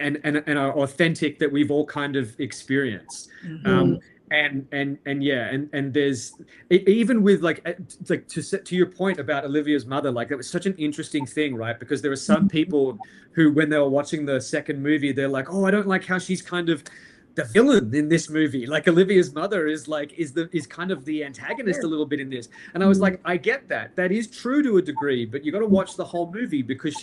are authentic, that we've all kind of experienced. And there's even with like to your point about Olivia's mother, like that was such an interesting thing, right? Because there are some people who, when they were watching the second movie, they're like, oh, I don't like how she's kind of the villain in this movie. Like Olivia's mother is kind of the antagonist a little bit in this. And I was like, I get that. That is true to a degree, but you got to watch the whole movie, because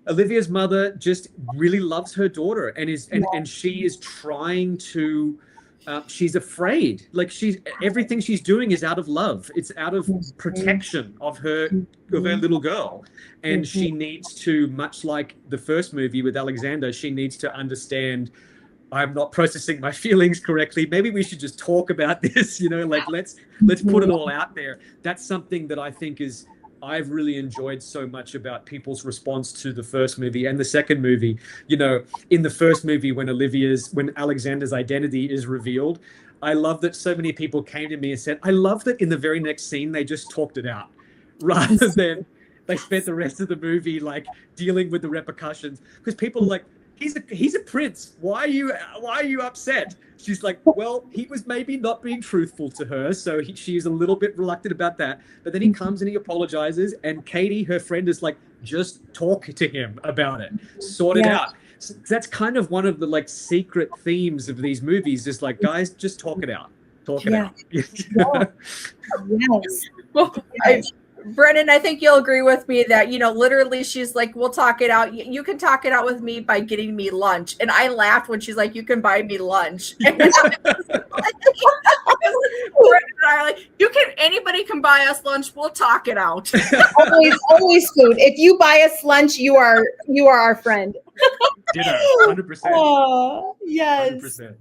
Olivia's mother just really loves her daughter and she is trying to she's afraid. Like everything she's doing is out of love. It's out of protection of her little girl. And she needs to, much like the first movie with Alexander, she needs to understand, I'm not processing my feelings correctly. Maybe we should just talk about this, like let's put it all out there. That's something that I think I've really enjoyed so much about people's response to the first movie and the second movie. In the first movie, when Alexander's identity is revealed, I love that so many people came to me and said, I love that in the very next scene, they just talked it out rather than they spent the rest of the movie like dealing with the repercussions. Because people are like, he's a prince. Why are you upset? She's like, well, he was maybe not being truthful to her, so she's a little bit reluctant about that. But then he comes and he apologizes, and Katie, her friend, is like, just talk to him about it, sort it out. So that's kind of one of the like secret themes of these movies, is like, guys, just talk it out. Talk it out. Yes. Well, Brennan, I think you'll agree with me that, literally she's like, we'll talk it out. You can talk it out with me by getting me lunch. And I laughed when she's like, you can buy me lunch. And anybody can buy us lunch. We'll talk it out. always food. If you buy us lunch, you are our friend. Dinner, 100%. Oh, yes. 100%.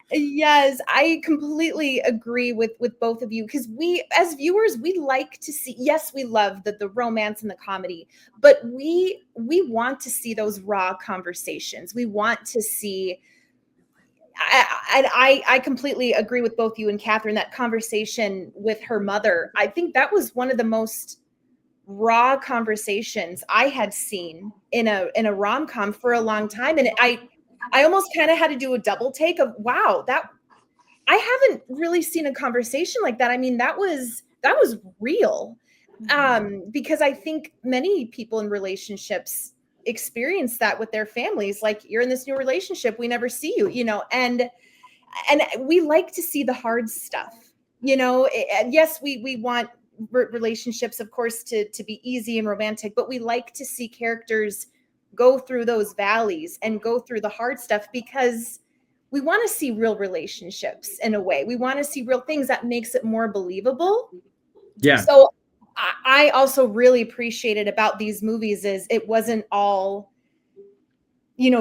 Yes, I completely agree with both of you, because we as viewers, we like to see, yes, we love the romance and the comedy, but we want to see those raw conversations. We want to see, I completely agree with both you and Catherine, that conversation with her mother. I think that was one of the most raw conversations I had seen in a rom-com for a long time. And I almost kind of had to do a double take of, wow, that I haven't really seen a conversation like that. I mean, that was real. Because I think many people in relationships experience that with their families. Like, you're in this new relationship, we never see you, and we like to see the hard stuff, and yes, we want relationships, of course, to be easy and romantic, but we like to see characters go through those valleys and go through the hard stuff, because we want to see real relationships. In a way, we want to see real things that makes it more believable. Yeah. So I also really appreciated about these movies is it wasn't all,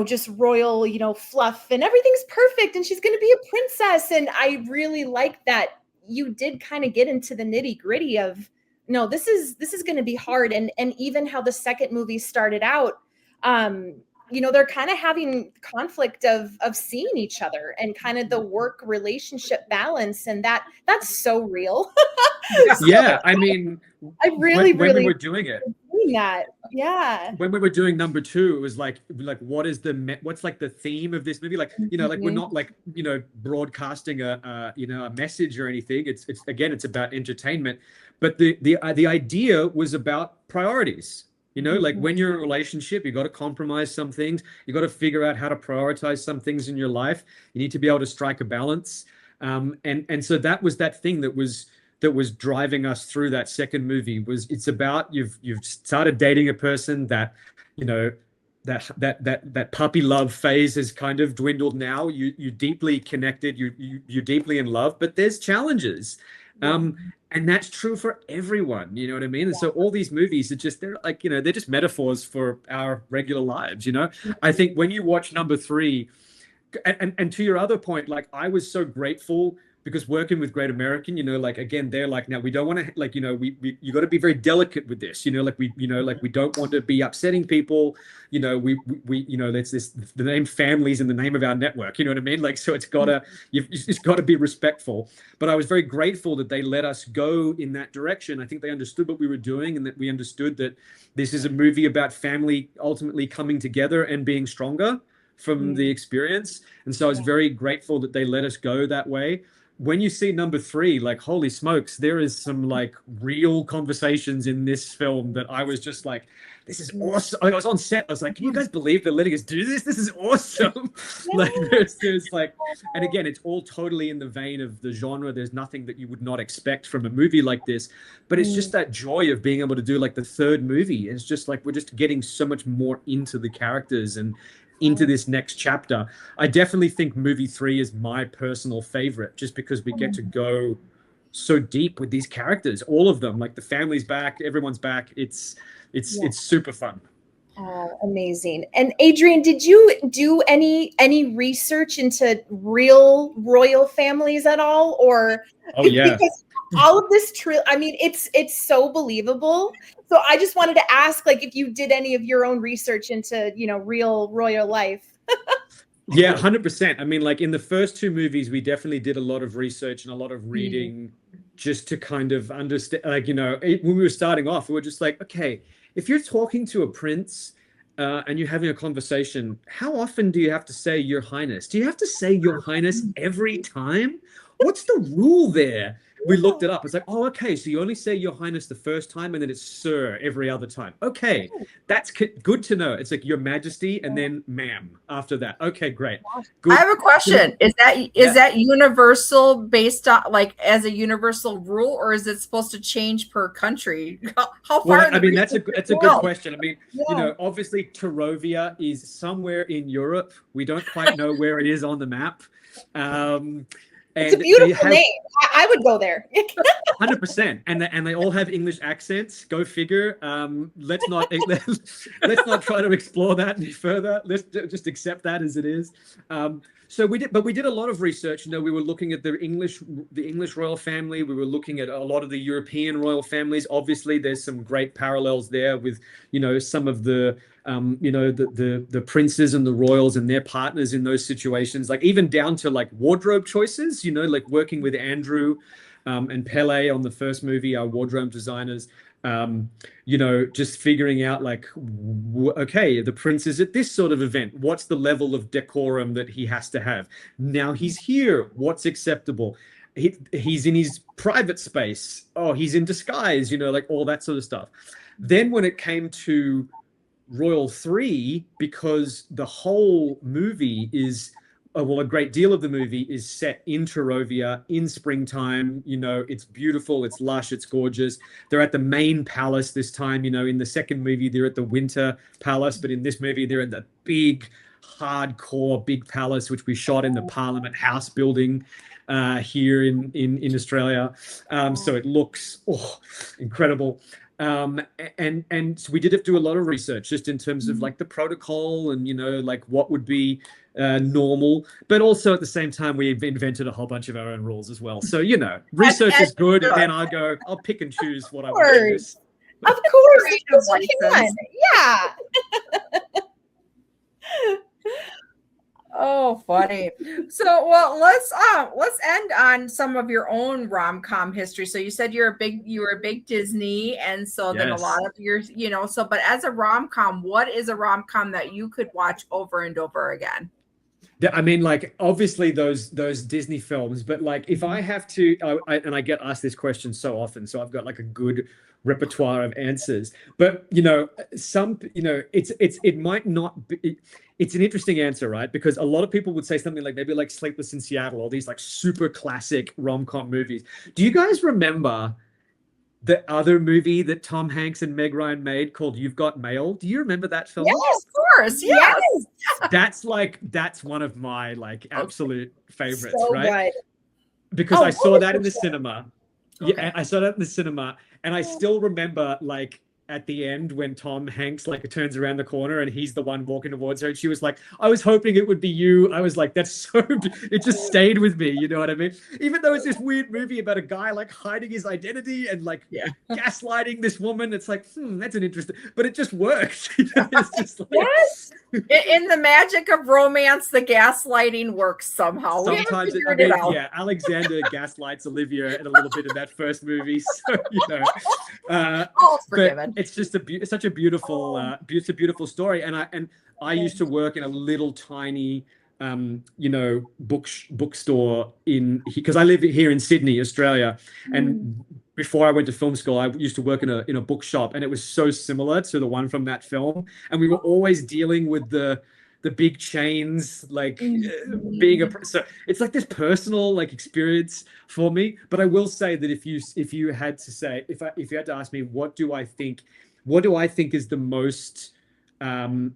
just royal, fluff and everything's perfect and she's going to be a princess. And I really like that you did kind of get into the nitty gritty of, no, this is going to be hard. And even how the second movie started out, they're kind of having conflict of seeing each other and kind of the work relationship balance. And that's so real. Yeah. I mean, I really, when really we were doing it, that. Yeah. when we were doing number 2, it was like what's like the theme of this movie? Like, like we're not like, broadcasting a message or anything. It's again, it's about entertainment, but the idea was about priorities. Like when you're in a relationship, you got to compromise some things. You got to figure out how to prioritize some things in your life. You need to be able to strike a balance. And so that was that thing that was driving us through that second movie. It's about you've started dating a person that, that puppy love phase has kind of dwindled now. You're deeply connected. You're deeply in love, but there's challenges. And that's true for everyone, you know what I mean? And so all these movies are just, they're like, they're just metaphors for our regular lives, I think when you watch number 3, and to your other point, like I was so grateful because working with Great American, like, again, they're like, now we don't want to, like, you got to be very delicate with this, like we don't want to be upsetting people, that's this, the name family's in the name of our network, you know what I mean? Like, so it's gotta be respectful. But I was very grateful that they let us go in that direction. I think they understood what we were doing and that we understood that this is a movie about family ultimately coming together and being stronger from the experience. And so I was very grateful that they let us go that way. When you see number 3, like, holy smokes, there is some like real conversations in this film that I was just like, this is awesome. I was on set. I was like, can you guys believe they're letting us do this? This is awesome. Like there's like, and again, it's all totally in the vein of the genre. There's nothing that you would not expect from a movie like this, but it's just that joy of being able to do like the third movie. It's just like, we're just getting so much more into the characters and into this next chapter. I definitely think movie 3 is my personal favorite, just because we get to go so deep with these characters, all of them. Like the family's back, everyone's back. It's super fun. Oh, amazing. And Adrian, did you do any research into real royal families at all? Or because all of this I mean, it's so believable. So I just wanted to ask, like, if you did any of your own research into, real royal life. Yeah, 100%. I mean, like in the first 2 movies, we definitely did a lot of research and a lot of reading just to kind of understand, like, when we were starting off, we were just like, okay, if you're talking to a prince and you're having a conversation, how often do you have to say Your Highness? Do you have to say Your Highness every time? What's the rule there? We looked it up. It's like, oh, okay, so you only say Your Highness the first time and then it's Sir every other time. Okay, that's good to know. It's like Your Majesty and then Ma'am after that. Okay, great. Good. I have a question. Is that universal, based on like as a universal rule, or is it supposed to change per country? How far? Well, I mean, that's a good question. I mean, obviously Tarovia is somewhere in Europe. We don't quite know where it is on the map. It's a beautiful name. I would go there. 100%. And they all have English accents. Go figure. Let's not try to explore that any further. Let's just accept that as it is. So we did a lot of research. We were looking at the English royal family. We were looking at a lot of the European royal families. Obviously, there's some great parallels there with, some of the the princes and the royals and their partners in those situations, like even down to like wardrobe choices, like working with Andrew and Pele on the first movie, our wardrobe designers. you know, just figuring out like, okay, the prince is at this sort of event. What's the level of decorum that he has to have? Now he's here. What's acceptable? He's in his private space. Oh, he's in disguise, you know, like all that sort of stuff. Then when it came to Royal 3, because the whole movie is, well, a great deal of the movie is set in Tarovia in springtime. You know, it's beautiful, it's lush, it's gorgeous. They're at the main palace this time. You know, in the second movie, they're at the winter palace, but in this movie, they're in the big, hardcore big palace, which we shot in the Parliament House building here in Australia. So it looks incredible. And so we did have to do a lot of research just in terms of like the protocol and, you know, like what would be normal, but also at the same time we've invented a whole bunch of our own rules as well. So, you know, research is good, and then I'll pick and choose what I want to use. Of course, yeah. Oh, funny. So, well, let's end on some of your own rom-com history. So you said you were a big Disney, and so then a lot of your, you know, so but as a rom-com, what is a rom-com that you could watch over and over again? I mean, like obviously those Disney films, but like if I have to, and I get asked this question so often, so I've got like a good repertoire of answers. But you know, it might not be. It's an interesting answer, right? Because a lot of people would say something like maybe like Sleepless in Seattle, or these like super classic rom-com movies. Do you guys remember the other movie that Tom Hanks and Meg Ryan made called You've Got Mail? Do you remember that film? Yes, of course. Yes. That's one of my like absolute favorites, so right? Good. Because I saw that in the cinema. Okay. Yeah, I saw that in the cinema, and I still remember like at the end when Tom Hanks like turns around the corner and he's the one walking towards her, and she was like, I was hoping it would be you. I was like, that's so, it just stayed with me, you know what I mean? Even though it's this weird movie about a guy like hiding his identity and like gaslighting this woman, it's like, that's an interesting, but it just works. It's just like, yes. In the magic of romance, the gaslighting works somehow. Sometimes Alexander gaslights Olivia in a little bit in that first movie, so you know. It's forgiven. It's just such a beautiful, beautiful story. And I used to work in a little tiny, you know, bookstore because I live here in Sydney, Australia, and before I went to film school, I used to work in a bookshop, and it was so similar to the one from that film. And we were always dealing with the big chains, like so it's like this personal like experience for me. But I will say that if you had to say, if you had to ask me, what do I think is the most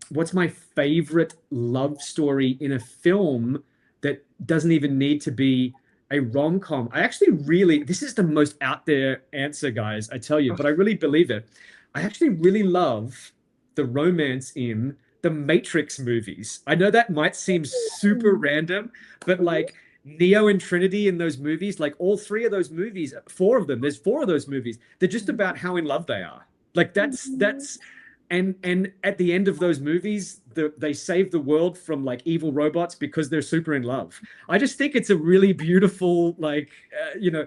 what's my favorite love story in a film that doesn't even need to be a rom-com? I actually this is the most out there answer, guys, I tell you, but I really believe it. I actually really love the romance in the Matrix movies. I know that might seem super random, but like Neo and Trinity in those movies, like all three of those movies, there's four of those movies. They're just about how in love they are. Like that's and at the end of those movies, they save the world from like evil robots because they're super in love. I just think it's a really beautiful, like, you know,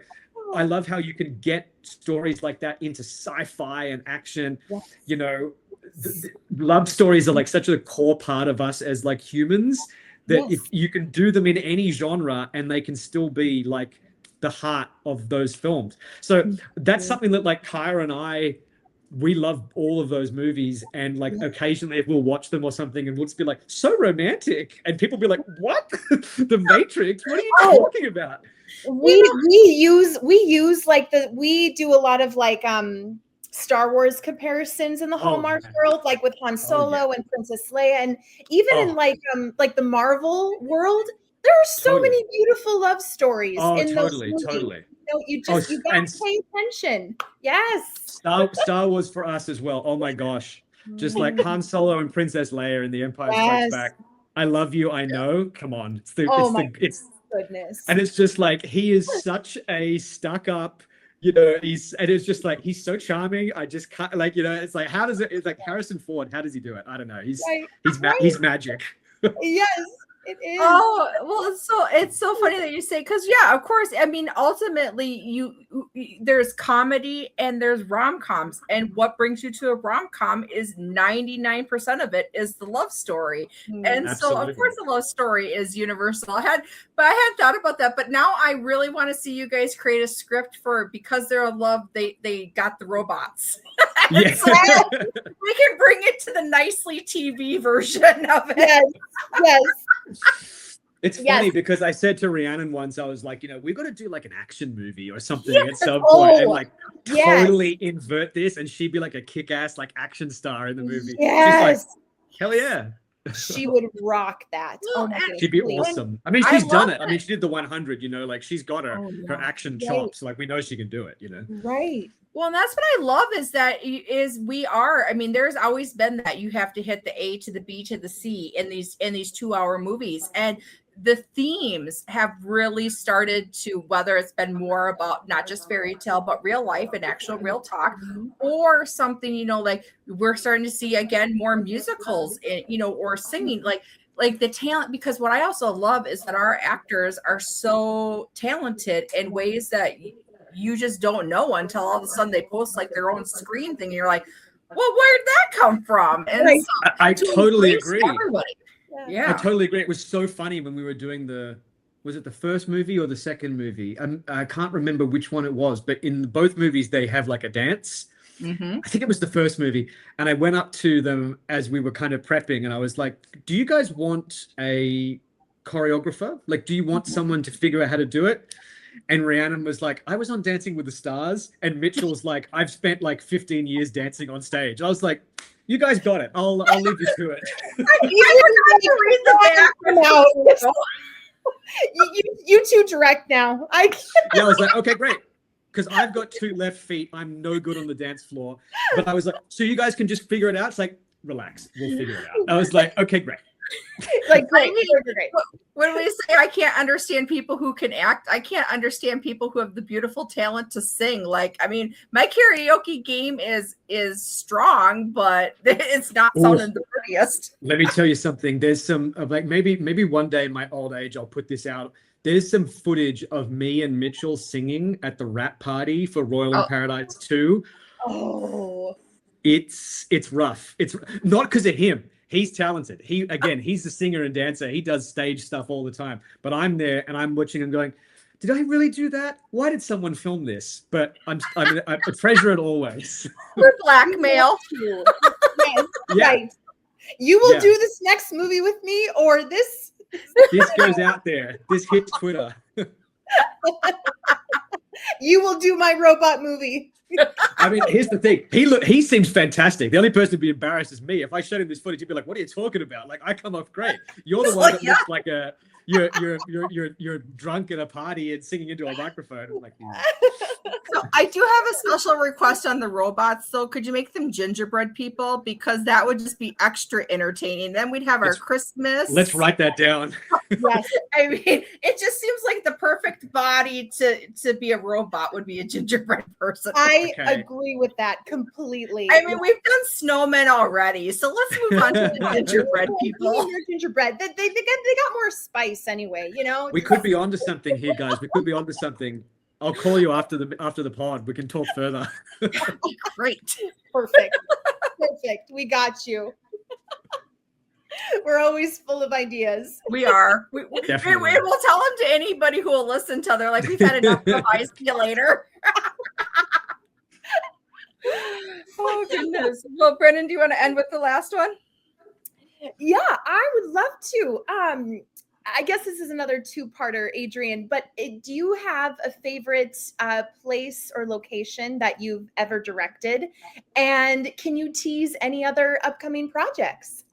I love how you can get stories like that into sci-fi and action. Yes. You know, the love stories are like such a core part of us as like humans that if you can do them in any genre and they can still be like the heart of those films. So that's something that like Kyra and we love all of those movies, and like occasionally we'll watch them or something and we'll just be like, so romantic, and people be like, what? The Matrix, what are you talking about? We use like we do a lot of like Star Wars comparisons in the Hallmark world, like with Han Solo and Princess Leia, and even in like the Marvel world, there are so many beautiful love stories in those movies. Totally. You got to pay attention. Yes. Star Wars for us as well. Oh my gosh. Just like Han Solo and Princess Leia in The Empire Strikes Back. I love you, I know. Come on. It's goodness. And it's just like he is such a stuck-up, you know, it's just like he's so charming. I just can't, like, you know, it's like it's like Harrison Ford, how does he do it? I don't know. He's magic. Yes. It is. Oh, well, it's so funny that you say, because yeah, of course. I mean, ultimately, there's comedy and there's rom-coms, and what brings you to a rom-com is 99% of it is the love story, and so of course the love story is universal. I hadn't thought about that, but now I really want to see you guys create a script for, because they're in love, they got the robots. Yeah. So we can bring it to the nicely TV version of it. Yes. Yes. It's funny because I said to Rhiannon once, I was like, we've got to do like an action movie or something at some point and like totally invert this, and she'd be like a kick-ass like action star in the movie. Yes. She's like, hell yeah. She would rock that. Oh my goodness. She'd be awesome. I mean, she's done it. I mean, she did the 100, like she's got her action chops. Like we know she can do it, Right. Well, and that's what I love I mean, there's always been that you have to hit the A to the B to the C in these 2-hour movies. And the themes have really started to, whether it's been more about not just fairy tale, but real life and actual real talk, or something, like we're starting to see again, more musicals, or singing, like the talent, because what I also love is that our actors are so talented in ways that you just don't know until all of a sudden they post like their own screen thing. And you're like, well, where'd that come from? And so, I totally agree. Yeah. I totally agree. It was so funny when we were doing was it the first movie or the second movie? I can't remember which one it was, but in both movies, they have like a dance. Mm-hmm. I think it was the first movie. And I went up to them as we were kind of prepping, and I was like, do you guys want a choreographer? Like, do you want someone to figure out how to do it? And Rhiannon was like, I was on Dancing with the Stars. And Mitchell was like, I've spent like 15 years dancing on stage. I was like, you guys got it. I'll leave you to it. You two direct now. I was like, okay, great. Because I've got 2 left feet. I'm no good on the dance floor. But I was like, so you guys can just figure it out? It's like, relax. We'll figure it out. I was like, okay, great. Like, great. When we say I can't understand people who can act, I can't understand people who have the beautiful talent to sing. Like, I mean, my karaoke game is strong, but it's not sounding the prettiest. Let me tell you something. There's some like maybe one day in my old age I'll put this out. There's some footage of me and Mitchell singing at the rap party for Royal in Paradise 2. Oh, it's rough. It's not because of him. He's talented. He's the singer and dancer. He does stage stuff all the time. But I'm there and I'm watching and going, did I really do that? Why did someone film this? But I treasure it always. We're blackmail. Yes, right. You will do this next movie with me, or this. This goes out there. This hits Twitter. You will do my robot movie. I mean, here's the thing. He seems fantastic. The only person to be embarrassed is me. If I showed him this footage, he'd be like, "What are you talking about?" Like, I come off great. You're the one that looks like you're drunk at a party and singing into a microphone. I'm like, So I do have a special request on the robots, though. Could you make them gingerbread people? Because that would just be extra entertaining. Then we'd have our Christmas. Let's write that down. Yes. I mean, it just seems like the perfect body to be a robot would be a gingerbread person. I agree with that completely. I mean, we've done snowmen already, so let's move on to the gingerbread people. Gingerbread. They got more spice anyway, We could be onto something here, guys. We could be onto something. I'll call you after the pod. We can talk further. Great. Perfect. We got you. We're always full of ideas. We are. We will tell them to anybody who will listen to. They're like, we've had enough of I see you later. Oh goodness. Well, Brennan, do you want to end with the last one? Yeah, I would love to. I guess this is another 2-parter, Adrian, but do you have a favorite place or location that you've ever directed? And can you tease any other upcoming projects?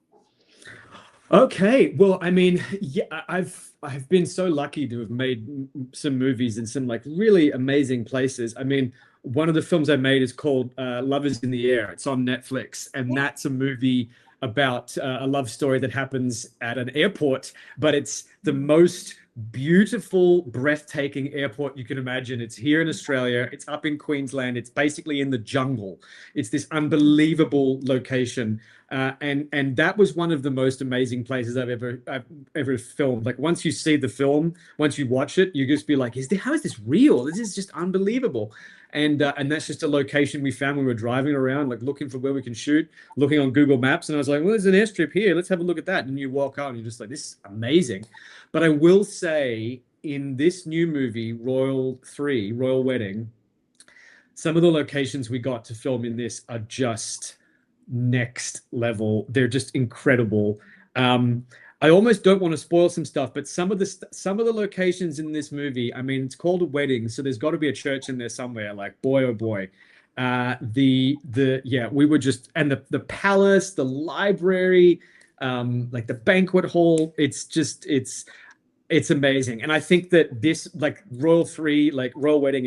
Okay. Well, I mean, yeah, I've been so lucky to have made some movies in some like really amazing places. I mean, one of the films I made is called Love is in the Air. It's on Netflix, and that's a movie about a love story that happens at an airport, but it's the most beautiful, breathtaking airport you can imagine. It's here in Australia. It's up in Queensland. It's basically in the jungle. It's this unbelievable location. And that was one of the most amazing places I've ever filmed. Like once you see the film, once you watch it, you just be like, how is this real? This is just unbelievable. And that's just a location we found when we were driving around, like looking for where we can shoot, looking on Google Maps. And I was like, well, there's an airstrip here. Let's have a look at that. And you walk out and you're just like, this is amazing. But I will say in this new movie, Royal Wedding, some of the locations we got to film in this are just next level. They're just incredible. I almost don't want to spoil some stuff, but some of the locations in this movie, I mean, it's called a wedding, so there's got to be a church in there somewhere. Like, boy, oh boy. We were just, and the palace, the library, like the banquet hall, it's amazing. And I think that this, like Royal Wedding,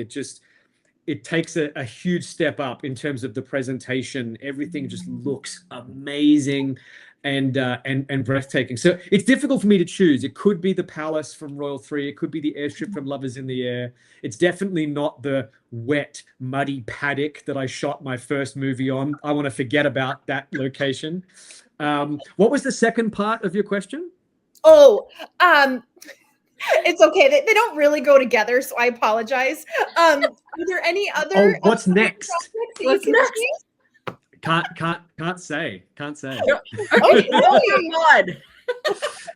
it takes a huge step up in terms of the presentation. Everything just looks amazing and breathtaking. So it's difficult for me to choose. It could be the palace from Royal 3. It could be the airstrip from Lovers in the Air. It's definitely not the wet, muddy paddock that I shot my first movie on. I want to forget about that location. What was the second part of your question? It's okay. They don't really go together, so I apologize. Are there any other? What's next? What's next? Can't say. Okay, blood.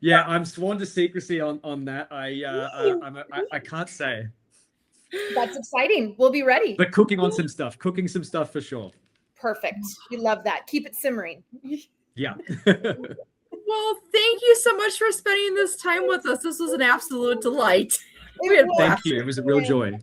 Yeah, I'm sworn to secrecy on that. I can't say. That's exciting. We'll be ready. But cooking some stuff for sure. Perfect. We love that. Keep it simmering. Yeah. Well, thank you so much for spending this time with us. This was an absolute delight. Thank you. It was a real joy.